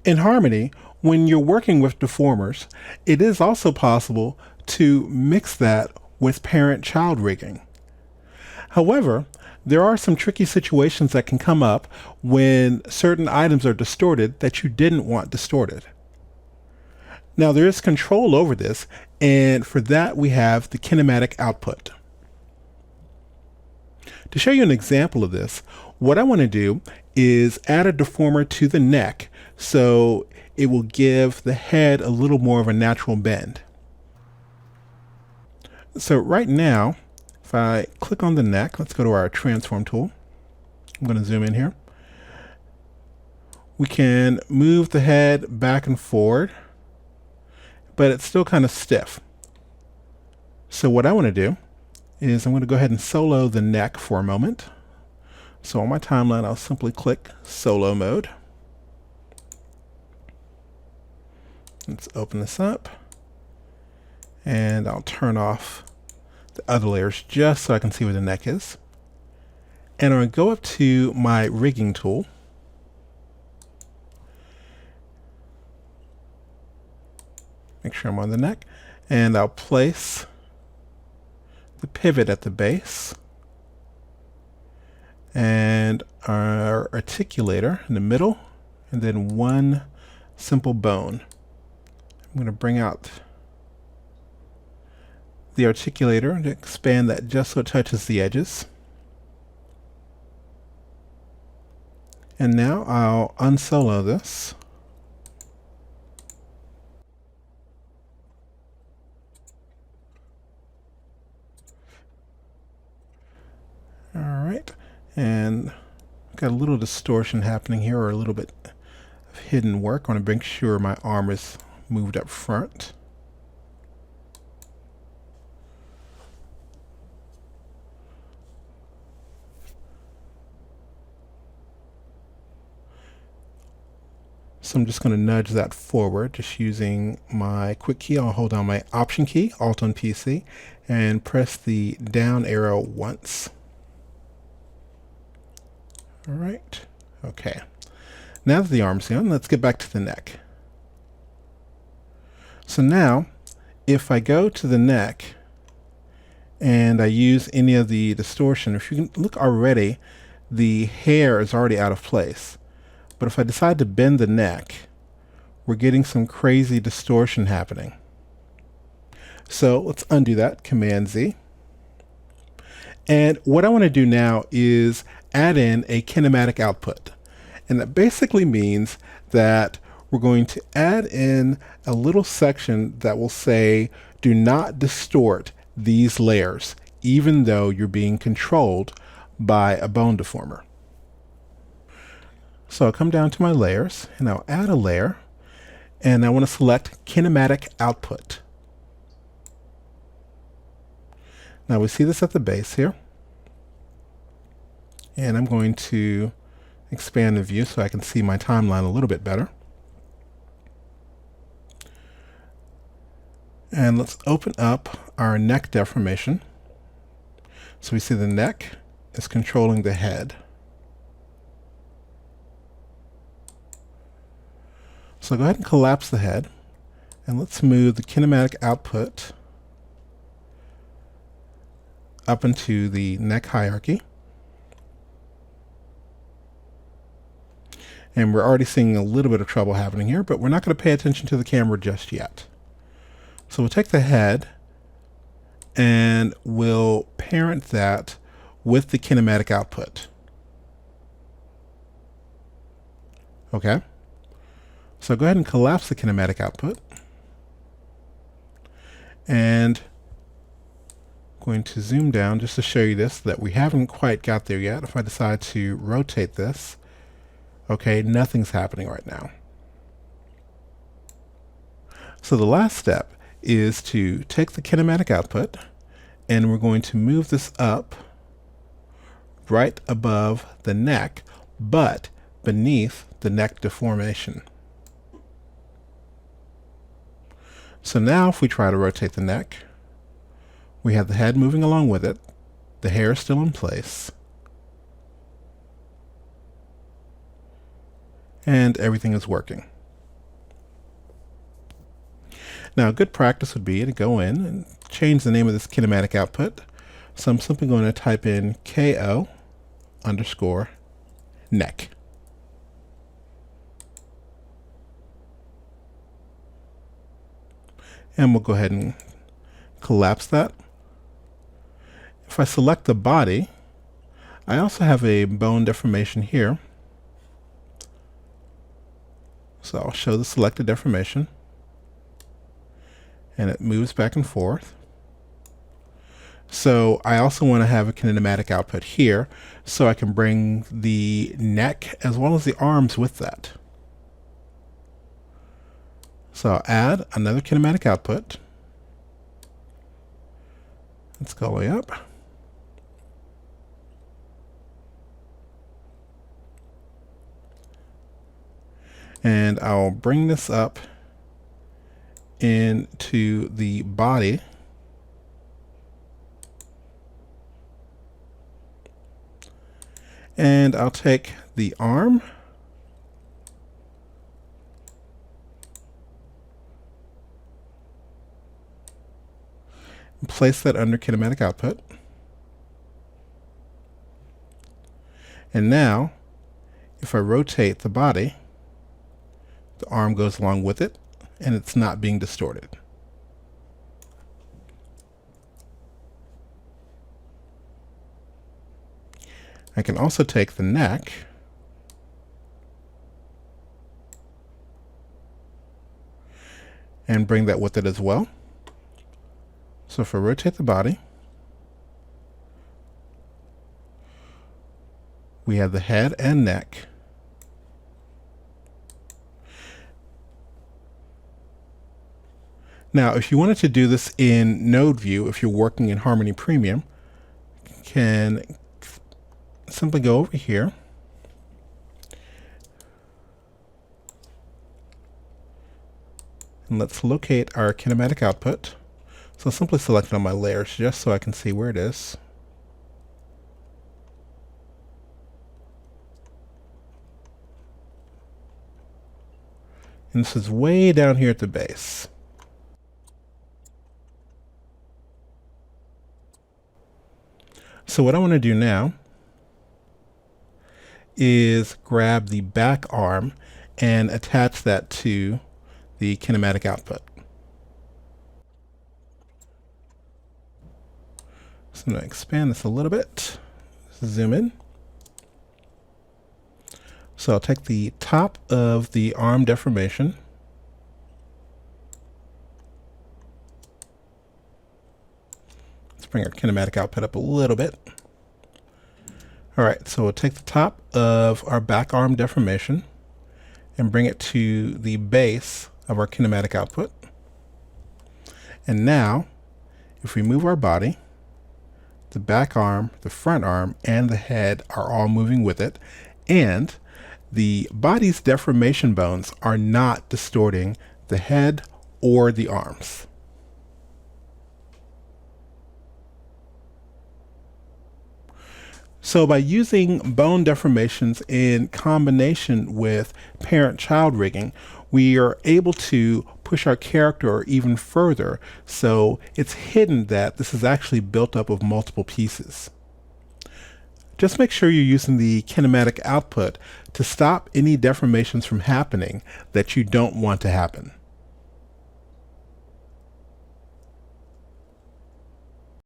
In Harmony, when you're working with deformers, it is also possible to mix that with parent-child rigging. However, there are some tricky situations that can come up when certain items are distorted that you didn't want distorted. Now, there is control over this, and for that we have the kinematic output. To show you an example of this, what I want to do is add a deformer to the neck so it will give the head a little more of a natural bend. So right now, if I click on the neck, let's go to our transform tool. I'm going to zoom in here. We can move the head back and forward, but it's still kind of stiff. So what I want to do is I'm going to go ahead and solo the neck for a moment. So on my timeline, I'll simply click solo mode. Let's open this up, and I'll turn off the other layers just so I can see where the neck is. And I'm going to go up to my rigging tool. Make sure I'm on the neck, and I'll place the pivot at the base and our articulator in the middle, and then one simple bone. I'm going to bring out the articulator to expand that just so it touches the edges. And now I'll unsolo this. All right, and got a little distortion happening here, or a little bit of hidden work. I want to make sure my arm is moved up front. So I'm just going to nudge that forward, just using my quick key. I'll hold down my Option key, Alt on PC, and press the down arrow once. All right, okay. Now that the arm's in, let's get back to the neck. So now, if I go to the neck and I use any of the distortion, if you can look already, the hair is already out of place. But if I decide to bend the neck, we're getting some crazy distortion happening. So let's undo that, Command Z. And what I want to do now is add in a kinematic output. And that basically means that we're going to add in a little section that will say, do not distort these layers, even though you're being controlled by a bone deformer. So I'll come down to my layers, and I'll add a layer, and I want to select kinematic output. Now we see this at the base here, and I'm going to expand the view so I can see my timeline a little bit better. And let's open up our neck deformation. So we see the neck is controlling the head. So go ahead and collapse the head, and let's move the kinematic output up into the neck hierarchy. And we're already seeing a little bit of trouble happening here, but we're not going to pay attention to the camera just yet. So we'll take the head and we'll parent that with the kinematic output. Okay. So go ahead and collapse the kinematic output. And I'm going to zoom down just to show you this, that we haven't quite got there yet. If I decide to rotate this, okay, nothing's happening right now. So the last step is to take the kinematic output, and we're going to move this up right above the neck, but beneath the neck deformation. So now if we try to rotate the neck, we have the head moving along with it, the hair is still in place, and everything is working. Now, a good practice would be to go in and change the name of this kinematic output. So I'm simply going to type in KO underscore neck. And we'll go ahead and collapse that. If I select the body, I also have a bone deformation here. So I'll show the selected deformation. And it moves back and forth. So I also want to have a kinematic output here, so I can bring the neck as well as the arms with that. So I'll add another kinematic output. Let's go way up. And I'll bring this up into the body. And I'll take the arm and place that under kinematic output. And now, if I rotate the body, the arm goes along with it, and it's not being distorted. I can also take the neck and bring that with it as well. So if I rotate the body, we have the head and neck. Now, if you wanted to do this in node view, if you're working in Harmony Premium, you can simply go over here and let's locate our kinematic output. So I'll simply select it on my layers just so I can see where it is. And this is way down here at the base. So what I want to do now is grab the back arm and attach that to the kinematic output. So I'm going to expand this a little bit, zoom in. So I'll take the top of the arm deformation, let's bring our kinematic output up a little bit. All right, so we'll take the top of our back arm deformation and bring it to the base of our kinematic output. And now, if we move our body, the back arm, the front arm, and the head are all moving with it, and the body's deformation bones are not distorting the head or the arms. So by using bone deformations in combination with parent-child rigging, we are able to push our character even further, so it's hidden that this is actually built up of multiple pieces. Just make sure you're using the kinematic output to stop any deformations from happening that you don't want to happen.